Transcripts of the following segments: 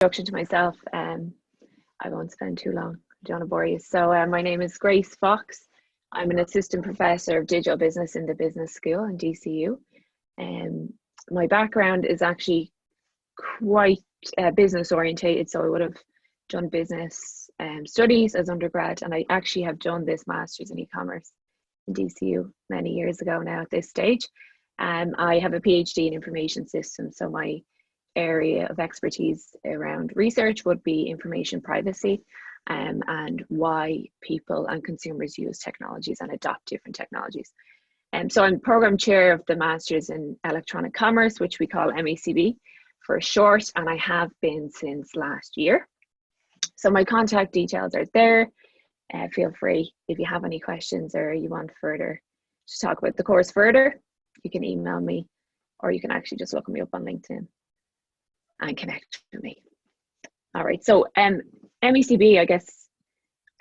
Introduction to myself. I won't spend too long. I don't want to bore you. So my name is Grace Fox. I'm an assistant professor of digital business in the business school in DCU. My background is actually quite business orientated. So I would have done business studies as undergrad, and I actually have done this master's in e-commerce in DCU many years ago now at this stage. I have a PhD in information systems. So my area of expertise around research would be information privacy and why people and consumers use technologies and adopt different technologies. So I'm program chair of the Masters in Electronic Commerce, which we call MECB for short, and I have been since last year. So my contact details are there. Feel free if you have any questions or you want further to talk about the course further, you can email me, or you can actually just look me up on LinkedIn and connect with me. All right, so MECB, I guess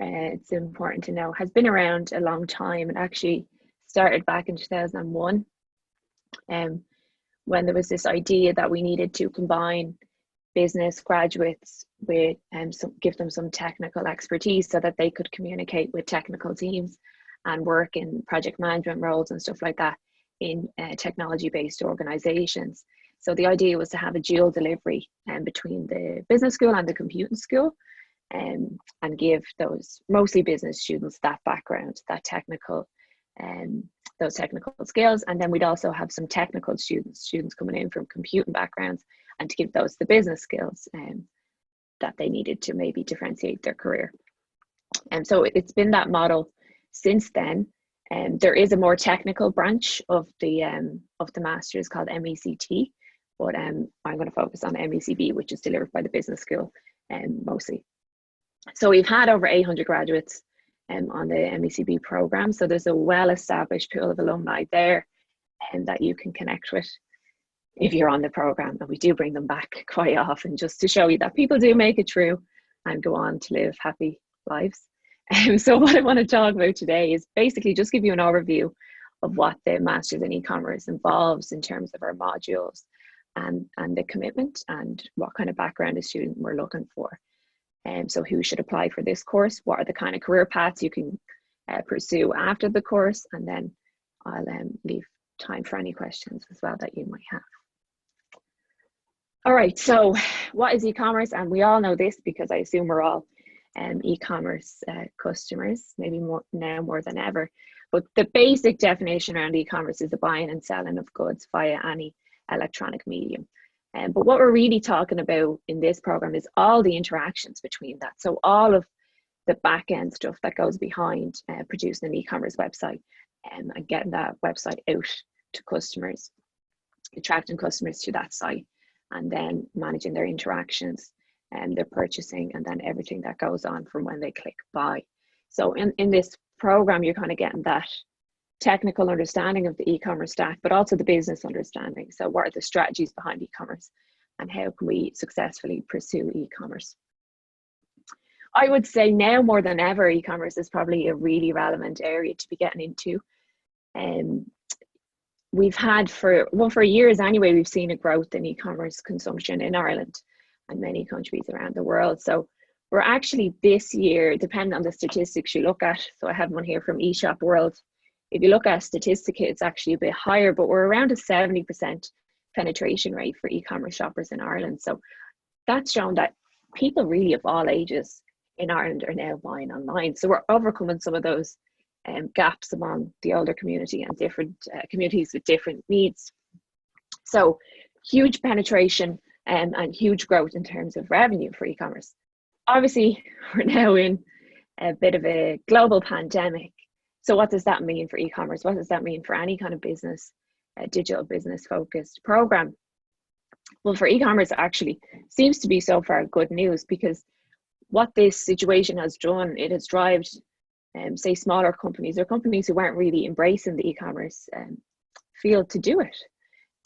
it's important to know, has been around a long time. It actually started back in 2001 when there was this idea that we needed to combine business graduates with give them some technical expertise so that they could communicate with technical teams and work in project management roles and stuff like that in technology-based organizations. So the idea was to have a dual delivery between the business school and the computing school, and give those mostly business students that background, that technical, those technical skills. And then we'd also have some technical students coming in from computing backgrounds, and to give those the business skills that they needed to maybe differentiate their career. And so it's been that model since then. There is a more technical branch of the masters called MECT, but I'm going to focus on MECB, which is delivered by the business school mostly. So we've had over 800 graduates on the MECB program. So there's a well-established pool of alumni there that you can connect with if you're on the program. And we do bring them back quite often just to show you that people do make it through and go on to live happy lives. So what I want to talk about today is basically just give you an overview of what the Masters in E-commerce involves in terms of our modules and the commitment and what kind of background a student we're looking for. So who should apply for this course? What are the kind of career paths you can pursue after the course? And then I'll leave time for any questions as well that you might have. All right, so what is e-commerce? And we all know this because I assume we're all e-commerce customers, maybe now more than ever. But the basic definition around e-commerce is the buying and selling of goods via any electronic medium. But what we're really talking about in this program is all the interactions between that. So all of the back end stuff that goes behind producing an e-commerce website and getting that website out to customers, attracting customers to that site, and then managing their interactions and their purchasing, and then everything that goes on from when they click buy. So in this program, you're kind of getting that technical understanding of the e-commerce stack, but also the business understanding. So what are the strategies behind e-commerce and how can we successfully pursue e-commerce? I would say now more than ever, e-commerce is probably a really relevant area to be getting into. We've had for years anyway, we've seen a growth in e-commerce consumption in Ireland and many countries around the world. So we're actually this year, depending on the statistics you look at, so I have one here from eShop World. If you look at statistics, it's actually a bit higher, but we're around a 70% penetration rate for e-commerce shoppers in Ireland. So that's shown that people really of all ages in Ireland are now buying online. So we're overcoming some of those gaps among the older community and different communities with different needs. So huge penetration and huge growth in terms of revenue for e-commerce. Obviously, we're now in a bit of a global pandemic. So what does that mean for e-commerce? What does that mean for any kind of business, digital business focused program? Well, for e-commerce actually seems to be so far good news, because what this situation has done, it has driven, say, smaller companies or companies who weren't really embracing the e-commerce field to do it,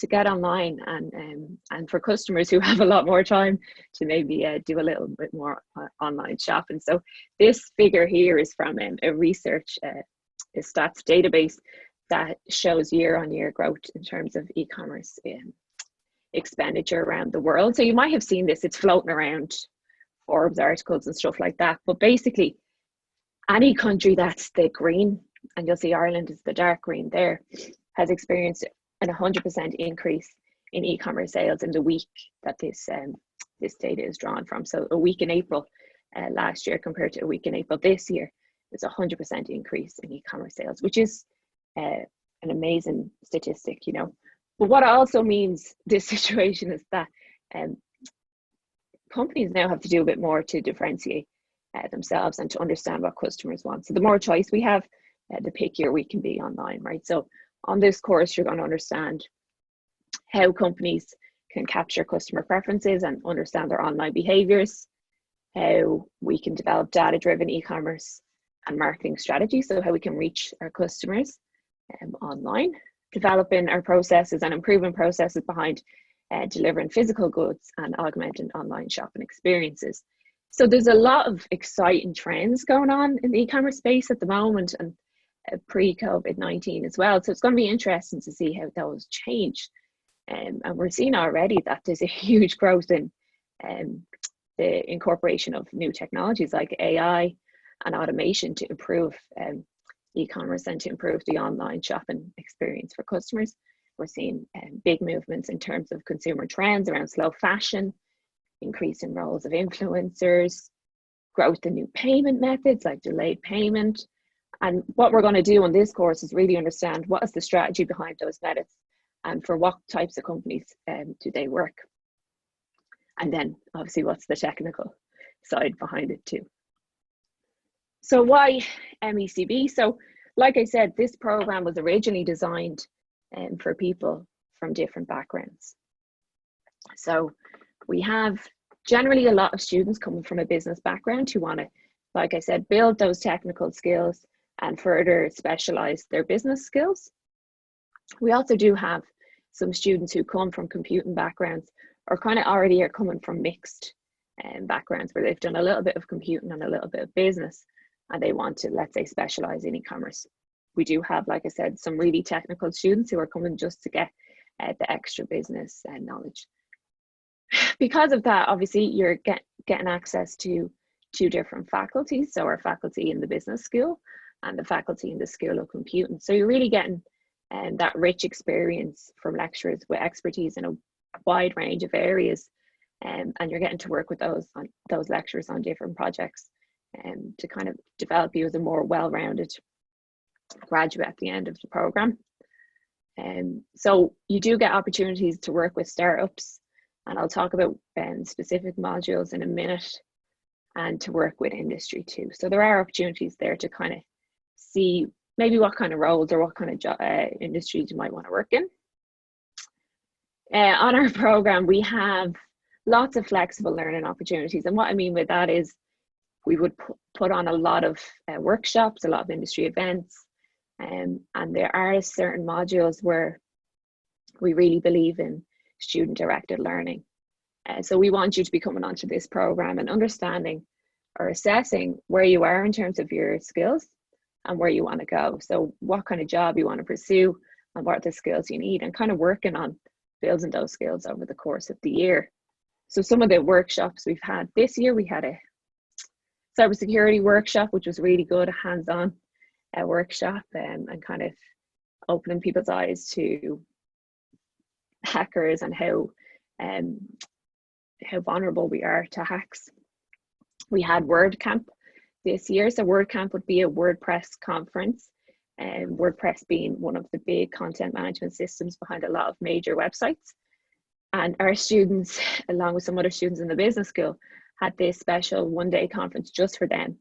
to get online, and for customers who have a lot more time to maybe do a little bit more online shopping. So this figure here is from a research a stats database that shows year-on-year growth in terms of e-commerce expenditure around the world. So you might have seen this, it's floating around Forbes articles and stuff like that. But basically, any country that's the green, and you'll see Ireland is the dark green there, has experienced an 100% increase in e-commerce sales in the week that this data is drawn from. So a week in April last year compared to a week in April this year, there's a 100% increase in e-commerce sales, which is an amazing statistic, you know. But what it also means, this situation, is that companies now have to do a bit more to differentiate themselves and to understand what customers want. So the more choice we have, the pickier we can be online, right? So on this course, you're going to understand how companies can capture customer preferences and understand their online behaviors, how we can develop data-driven e-commerce and marketing strategies, so how we can reach our customers online, developing our processes and improving processes behind delivering physical goods and augmenting online shopping experiences. So there's a lot of exciting trends going on in the e-commerce space at the moment, and pre-COVID-19 as well. So it's going to be interesting to see how those change. And we're seeing already that there's a huge growth in the incorporation of new technologies like AI and automation to improve e-commerce and to improve the online shopping experience for customers. We're seeing big movements in terms of consumer trends around slow fashion, increase in roles of influencers, growth in new payment methods like delayed payment. And what we're going to do on this course is really understand what is the strategy behind those methods and for what types of companies do they work. And then obviously what's the technical side behind it too. So why MECB? So like I said, this program was originally designed for people from different backgrounds. So we have generally a lot of students coming from a business background who want to, like I said, build those technical skills and further specialize their business skills. We also do have some students who come from computing backgrounds or kind of already are coming from mixed backgrounds where they've done a little bit of computing and a little bit of business and they want to, let's say, specialize in e-commerce. We do have, like I said, some really technical students who are coming just to get the extra business knowledge. Because of that, obviously, you're getting access to two different faculties. So our faculty in the business school and the faculty in the School of Computing. So you're really getting that rich experience from lecturers with expertise in a wide range of areas. And you're getting to work with those lecturers on different projects to kind of develop you as a more well-rounded graduate at the end of the program. So you do get opportunities to work with startups, and I'll talk about specific modules in a minute, and to work with industry too. So there are opportunities there to kind of see maybe what kind of roles or what kind of industries you might want to work in. On our program, we have lots of flexible learning opportunities. And what I mean with that is we would put on a lot of workshops, a lot of industry events, and there are certain modules where we really believe in student-directed learning. So we want you to be coming onto this program and understanding or assessing where you are in terms of your skills and where you want to go. So what kind of job you want to pursue and what are the skills you need, and kind of working on building those skills over the course of the year. So some of the workshops we've had this year, we had a cybersecurity workshop, which was really good, a hands-on workshop, and kind of opening people's eyes to hackers and how vulnerable we are to hacks. We had WordCamp this year. So WordCamp would be a WordPress conference, and WordPress being one of the big content management systems behind a lot of major websites. And our students, along with some other students in the business school, had this special one-day conference just for them,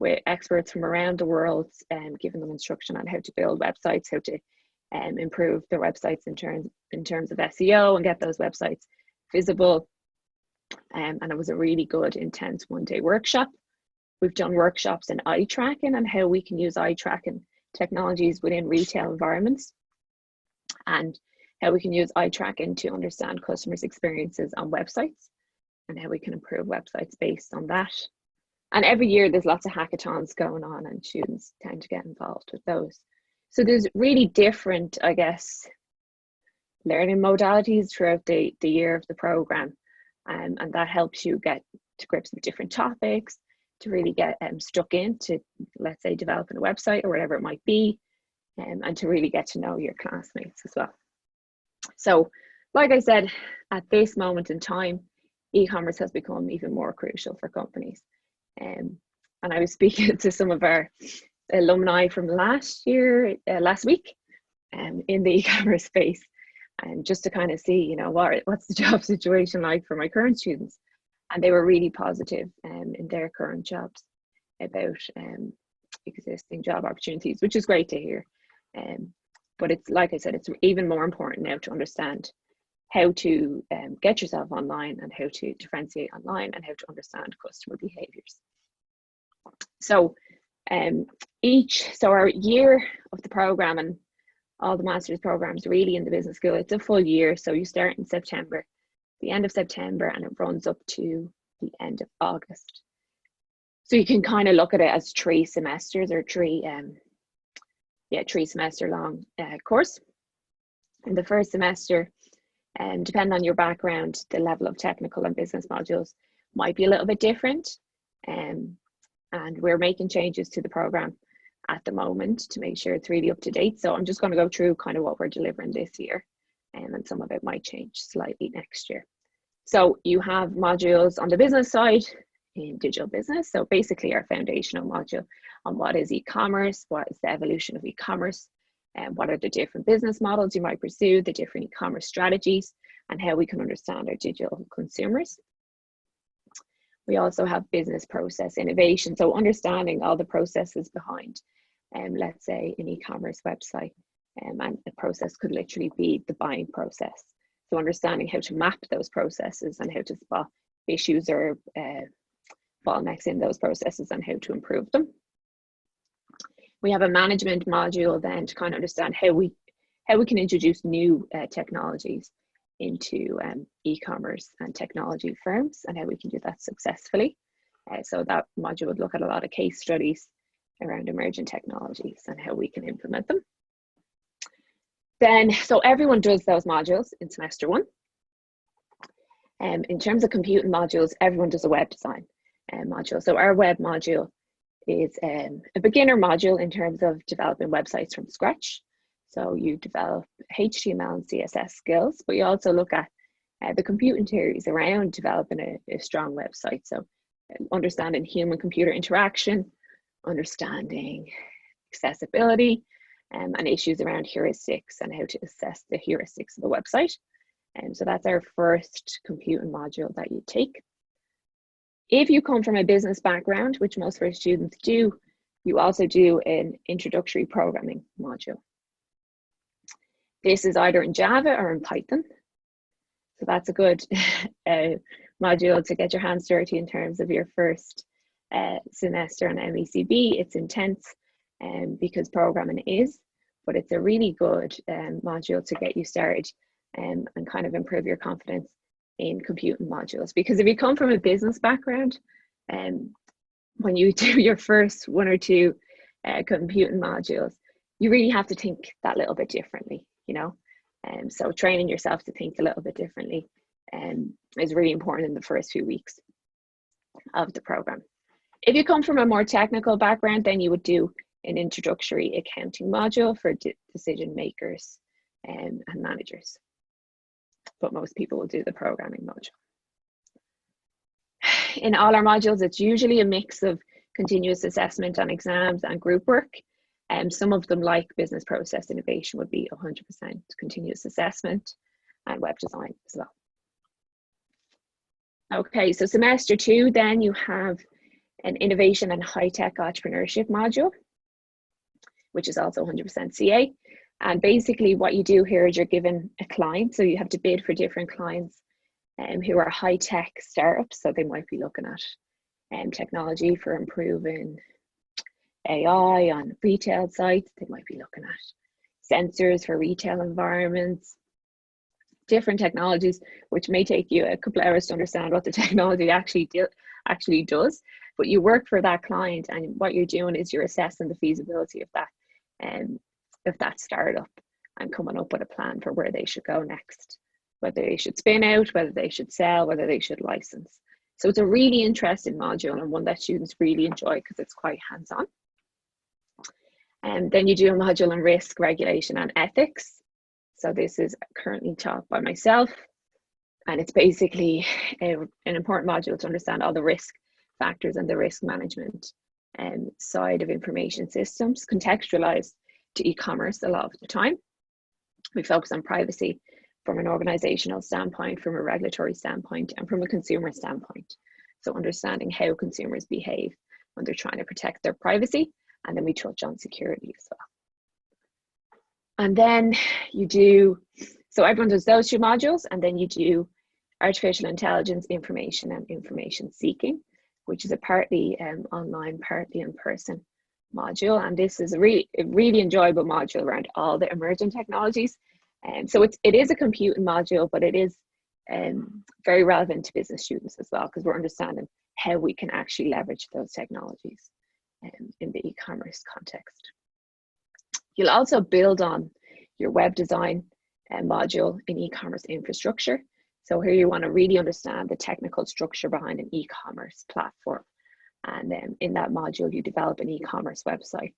with experts from around the world giving them instruction on how to build websites, how to improve their websites in terms of SEO and get those websites visible. And it was a really good, intense one-day workshop. We've done workshops in eye tracking and how we can use eye tracking technologies within retail environments, and how we can use eye tracking to understand customers' experiences on websites and how we can improve websites based on that. And every year there's lots of hackathons going on and students tend to get involved with those. So there's really different, I guess, learning modalities throughout the year of the program, and that helps you get to grips with different topics, to really get stuck into, let's say, developing a website or whatever it might be, and to really get to know your classmates as well. So, like I said, at this moment in time, e-commerce has become even more crucial for companies. And I was speaking to some of our alumni from last week, in the e-commerce space, and just to kind of see, you know, what's the job situation like for my current students. And they were really positive in their current jobs about existing job opportunities, which is great to hear. But it's, like I said, it's even more important now to understand how to get yourself online, and how to differentiate online, and how to understand customer behaviors. So our year of the program, and all the master's programs really in the business school, it's a full year. So you start in September, the end of September, and it runs up to the end of August. So you can kind of look at it as 3 semesters, or 3 semester long course. In the first semester, depending on your background, the level of technical and business modules might be a little bit different. And we're making changes to the program at the moment to make sure it's really up to date. So I'm just going to go through kind of what we're delivering this year, and some of it might change slightly next year. So you have modules on the business side in digital business. So basically our foundational module on what is e-commerce, what is the evolution of e-commerce, and what are the different business models you might pursue, the different e-commerce strategies, and how we can understand our digital consumers. We also have business process innovation, so understanding all the processes behind, let's say, an e-commerce website, and the process could literally be the buying process. So understanding how to map those processes, and how to spot issues or bottlenecks in those processes, and how to improve them. We have a management module then to kind of understand how we can introduce new technologies into e-commerce and technology firms, and how we can do that successfully. So that module would look at a lot of case studies around emerging technologies and how we can implement them. Then, so everyone does those modules in semester 1. In terms of computing modules, everyone does a web design module. So our web module is a beginner module in terms of developing websites from scratch. So you develop HTML and CSS skills, but you also look at the computing theories around developing a strong website. So understanding human-computer interaction, understanding accessibility, and issues around heuristics, and how to assess the heuristics of a website. And so that's our first computing module that you take. If you come from a business background, which most of our students do, you also do an introductory programming module. This is either in Java or in Python. So that's a good module to get your hands dirty in terms of your first semester on MECB. It's intense because programming is, but it's a really good module to get you started and kind of improve your confidence in computing modules. Because if you come from a business background, when you do your first 1 or 2 computing modules, you really have to think that little bit differently, you know. So training yourself to think a little bit differently is really important in the first few weeks of the program. If you come from a more technical background, then you would do an introductory accounting module for decision makers and managers. But most people will do the programming module. In all our modules, it's usually a mix of continuous assessment on exams and group work. Some of them, like business process innovation, would be 100% continuous assessment, and web design as well. Okay, so semester 2, then you have an innovation and high-tech entrepreneurship module, which is also 100% CA. And basically what you do here is you're given a client, so you have to bid for different clients who are high-tech startups. So they might be looking at technology for improving AI on retail sites. They might be looking at sensors for retail environments, different technologies, which may take you a couple of hours to understand what the technology actually does. But you work for that client, and what you're doing is you're assessing the feasibility of that startup, and coming up with a plan for where they should go next, whether they should spin out, whether they should sell, whether they should license. So it's a really interesting module and one that students really enjoy because it's quite hands-on. And then you do a module on risk, regulation and ethics. So this is currently taught by myself, and it's basically an important module to understand all the risk factors and the risk management side of information systems, contextualized to e-commerce a lot of the time. We focus on privacy from an organizational standpoint, from a regulatory standpoint, and from a consumer standpoint. So understanding how consumers behave when they're trying to protect their privacy, and then we touch on security as well. And then you do, so everyone does those two modules, and then you do artificial intelligence, information and information seeking, which is a partly online, partly in person module. And this is a really enjoyable module around all the emerging technologies. So it is a computing module, but it is very relevant to business students as well, because we're understanding how we can actually leverage those technologies in the e-commerce context. You'll also build on your web design module in e-commerce infrastructure. So here you want to really understand the technical structure behind an e-commerce platform. And then in that module, you develop an e-commerce website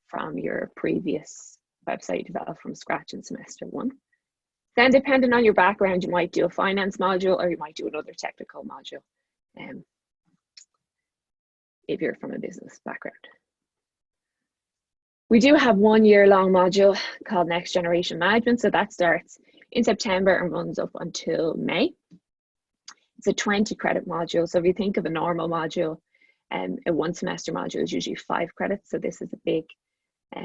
from your previous website developed from scratch in semester 1. Then depending on your background, you might do a finance module or you might do another technical module if you're from a business background. We do have 1 year-long module called Next Generation Management. So that starts in September and runs up until May. It's a 20 credit module. So if you think of a normal module, a 1 semester module is usually 5 credits. So this is a big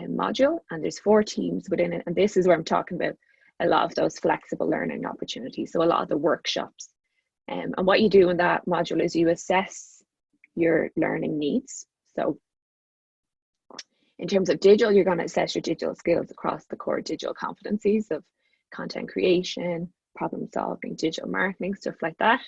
module, and there's 4 teams within it. And this is where I'm talking about a lot of those flexible learning opportunities. So a lot of the workshops. And what you do in that module is you assess your learning needs. So in terms of digital, you're going to assess your digital skills across the core digital competencies of content creation, problem solving, digital marketing, stuff like that.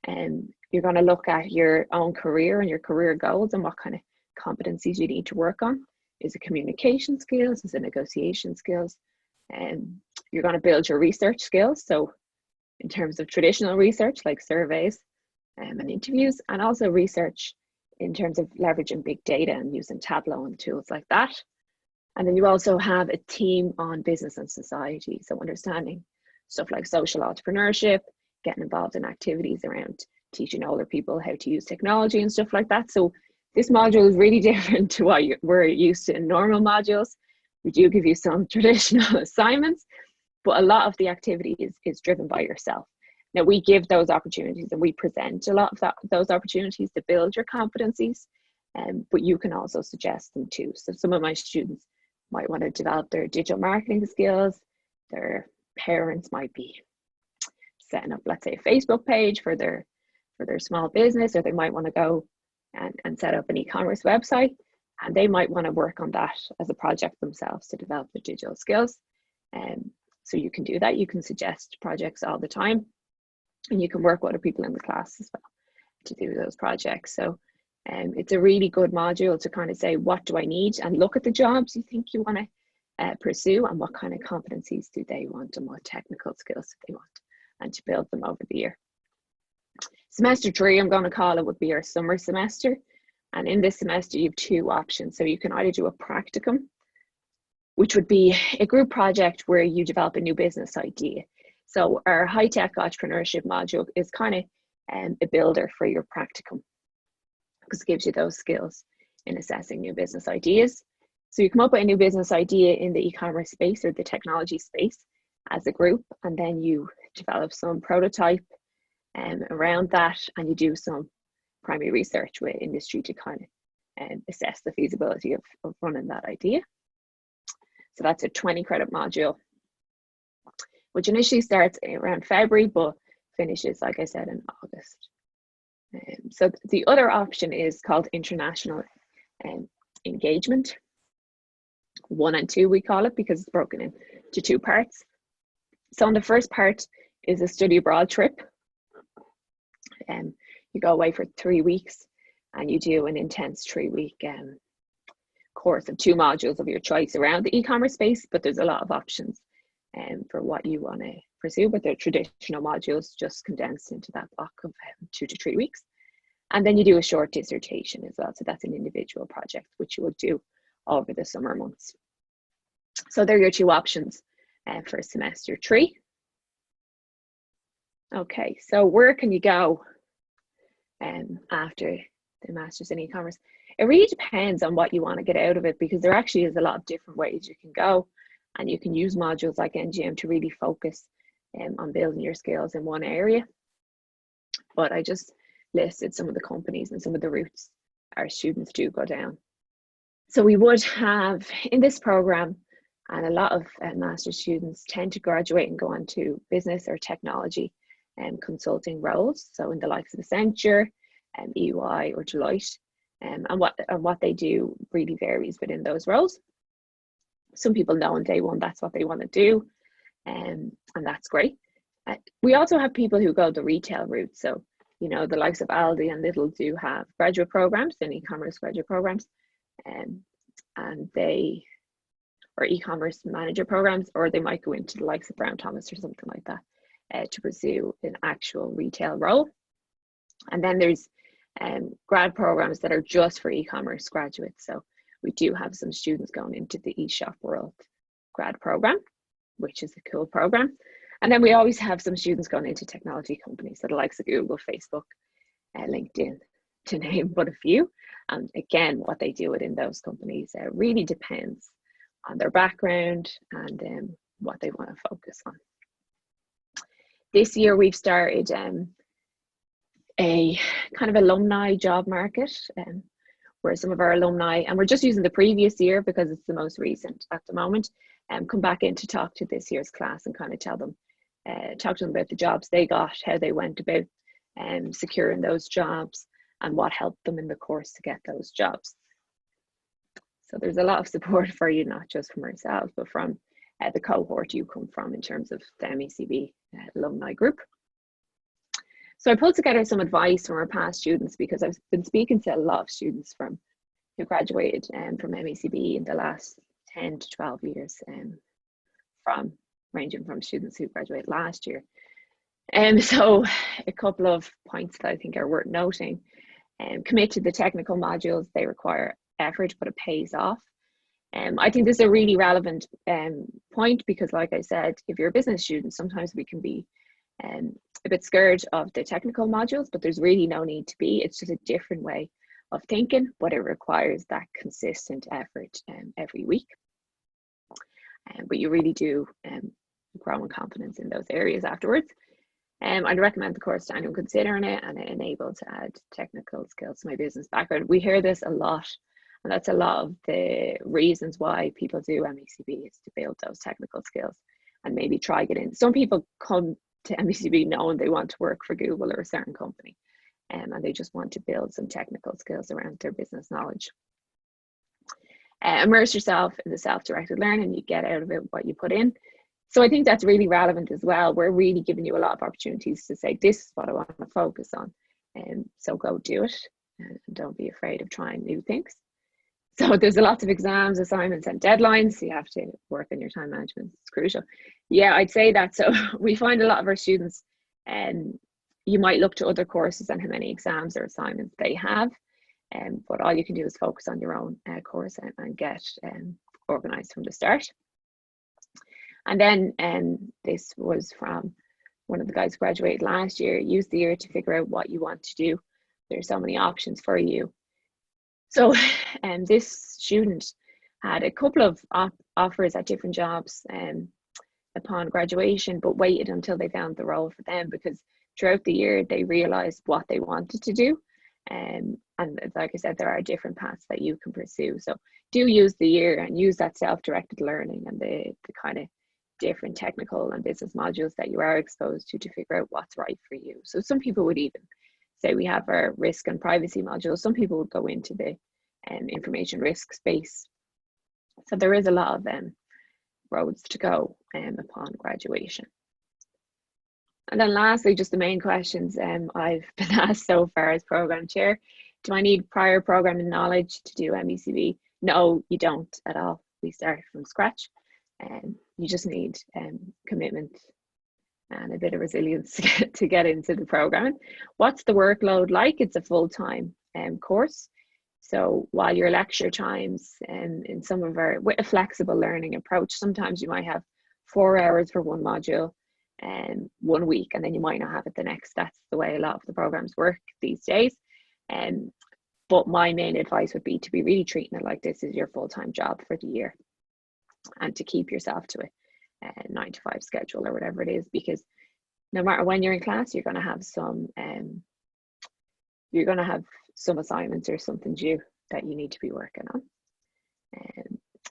And you're going to look at your own career and your career goals and what kind of competencies you need to work on. Is it communication skills? Is it negotiation skills? And you're going to build your research skills. So in terms of traditional research, like surveys and interviews, and also research in terms of leveraging big data and using Tableau and tools like that. And then you also have a team on business and society. So understanding stuff like social entrepreneurship, getting involved in activities around teaching older people how to use technology and stuff like that. So this module is really different to what we're used to in normal modules. We do give you some traditional assignments, but a lot of the activity is driven by yourself. Now we give those opportunities and we present a lot of those opportunities to build your competencies, but you can also suggest them too. So some of my students might want to develop their digital marketing skills. Their parents might be setting up, let's say, a Facebook page for their small business, or they might want to go and set up an e-commerce website, and they might want to work on that as a project themselves to develop their digital skills. So you can do that. You can suggest projects all the time, and you can work with other people in the class as well to do those projects. So it's a really good module to kind of say, what do I need? And look at the jobs you think you want to pursue, and what kind of competencies do they want, and what technical skills do they want, and to build them over the year. Semester 3, I'm going to call it, would be our summer semester. And in this semester, you have 2 options. So you can either do a practicum, which would be a group project where you develop a new business idea. So our high-tech entrepreneurship module is kind of a builder for your practicum, because it gives you those skills in assessing new business ideas. So you come up with a new business idea in the e-commerce space or the technology space as a group, and then you develop some prototype around that, and you do some primary research with industry to kind of assess the feasibility of running that idea. So that's a 20 credit module, which initially starts around February, but finishes, like I said, in August. So the other option is called international engagement. 1 and 2, we call it, because it's broken into 2 parts. So on the first part is a study abroad trip. You go away for 3 weeks and you do an intense 3-week course of 2 modules of your choice around the e-commerce space, but there's a lot of options for what you want to pursue, but they're traditional modules just condensed into that block of 2 to 3 weeks. And then you do a short dissertation as well. So that's an individual project, which you will do over the summer months. So they're your 2 options for semester 3. Okay, so where can you go after the Masters in E-commerce? It really depends on what you want to get out of it, because there actually is a lot of different ways you can go, and you can use modules like NGM to really focus on building your skills in one area. But I just listed some of the companies and some of the routes our students do go down. So we would have in this program, and a lot of master's students tend to graduate and go on to business or technology and consulting roles. So in the likes of Accenture, EY or Deloitte, and what they do really varies within those roles. Some people know on day one that's what they want to do, and that's great. We also have people who go the retail route. So, you know, the likes of Aldi and Lidl do have graduate programs and e-commerce graduate programs, and they, or e-commerce manager programs, or they might go into the likes of Brown Thomas or something like that to pursue an actual retail role. And then there's grad programs that are just for e-commerce graduates. So we do have some students going into the eShop World grad program, which is a cool program. And then we always have some students going into technology companies, so the likes of Google, Facebook, LinkedIn, to name but a few. And again, what they do within those companies really depends on their background and what they want to focus on. This year we've started a kind of alumni job market, where some of our alumni, and we're just using the previous year because it's the most recent at the moment, come back in to talk to this year's class and kind of talk to them about the jobs they got, how they went about securing those jobs, and what helped them in the course to get those jobs. So there's a lot of support for you, not just from ourselves, but from the cohort you come from in terms of the MECB alumni group. So I pulled together some advice from our past students, because I've been speaking to a lot of students who graduated from MECB in the last 10 to 12 years, ranging from students who graduated last year. So a couple of points that I think are worth noting. Commit to the technical modules. They require effort, but it pays off. I think this is a really relevant point, because like I said, if you're a business student, sometimes we can be a bit scared of the technical modules, but there's really no need to be. It's just a different way of thinking, but it requires that consistent effort every week. But you really do grow in confidence in those areas afterwards. I'd recommend the course to anyone considering it, and it enables to add technical skills to my business background. We hear this a lot, and that's a lot of the reasons why people do MECB, is to build those technical skills and maybe try get in. Some people come to MECB knowing they want to work for Google or a certain company, and they just want to build some technical skills around their business knowledge. Immerse yourself in the self-directed learning. You get out of it what you put in. So I think that's really relevant as well. We're really giving you a lot of opportunities to say, this is what I want to focus on. And so go do it, and don't be afraid of trying new things. So there's a lot of exams, assignments and deadlines. You have to work on your time management. It's crucial. Yeah, I'd say that. So we find a lot of our students, you might look to other courses and how many exams or assignments they have. But all you can do is focus on your own course and get organized from the start. And then this was from one of the guys who graduated last year. Use the year to figure out what you want to do. There's so many options for you. So this student had a couple of offers at different jobs upon graduation, but waited until they found the role for them, because throughout the year they realized what they wanted to do. And like I said, there are different paths that you can pursue. So do use the year and use that self-directed learning and the kind of different technical and business modules that you are exposed to figure out what's right for you. So some people would even say we have our risk and privacy modules. Some people would go into the information risk space. So there is a lot of roads to go upon graduation. And then lastly, just the main questions I've been asked so far as program chair. Do I need prior programming knowledge to do MECB? No, you don't at all. We start from scratch. you just need commitment and a bit of resilience to get into the programming. What's the workload like? It's a full-time course. So while your lecture times in some of our, with a flexible learning approach, sometimes you might have 4 hours for one module and 1 week, and then you might not have it the next. That's the way a lot of the programs work these days. But my main advice would be to be really treating it like this is your full-time job for the year, and to keep yourself to a 9 to 5 schedule or whatever it is, because no matter when you're in class, you're going to have some assignments or something due that you need to be working on.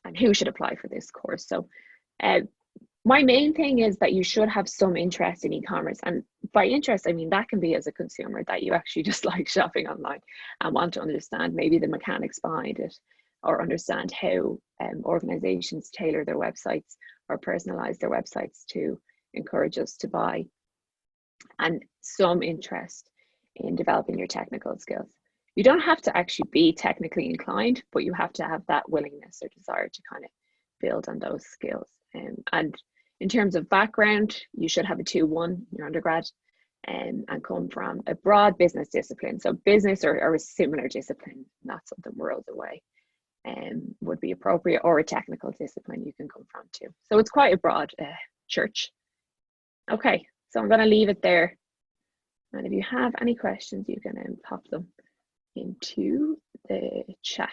And who should apply for this course? So my main thing is that you should have some interest in e-commerce. And by interest, I mean that can be as a consumer, that you actually just like shopping online and want to understand maybe the mechanics behind it, or understand how organizations tailor their websites or personalize their websites to encourage us to buy, and some interest in developing your technical skills. You don't have to actually be technically inclined, but you have to have that willingness or desire to kind of build on those skills. And in terms of background, you should have a 2-1 in your undergrad, and come from a broad business discipline. So business or a similar discipline, not something worlds away, would be appropriate, or a technical discipline you can come from too. So it's quite a broad church. Okay, so I'm going to leave it there. And if you have any questions, you can pop them into the chat.